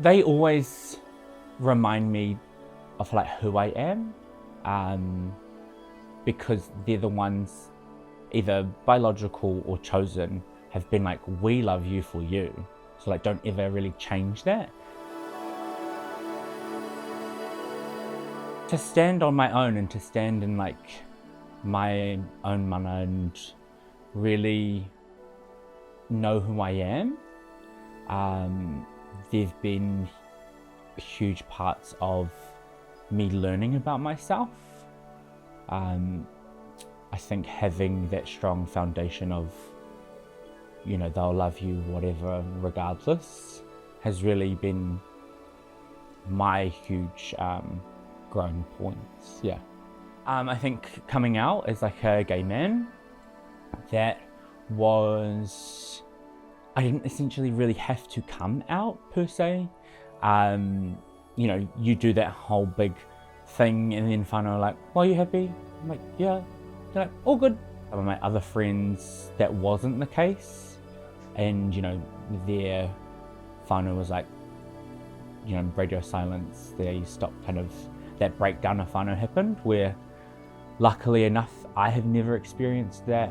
They always remind me of like who I am, because they're the ones, either biological or chosen, have been like, we love you for you. So like, don't ever really change that. To stand on my own and to stand in like my own mana and really know who I am, there've been huge parts of me learning about myself. I think having that strong foundation of, you know, they'll love you whatever, regardless, has really been my huge growing points, yeah. I think coming out as like a gay man, that was, I didn't essentially really have to come out per se. You know, you do that whole big thing and then whānau are like, well, are you happy? I'm like, yeah. They're like, all good. Some of my other friends, that wasn't the case. And, you know, their whānau was like, you know, radio silence. They stopped, kind of, that breakdown of whānau happened, where luckily enough, I have never experienced that.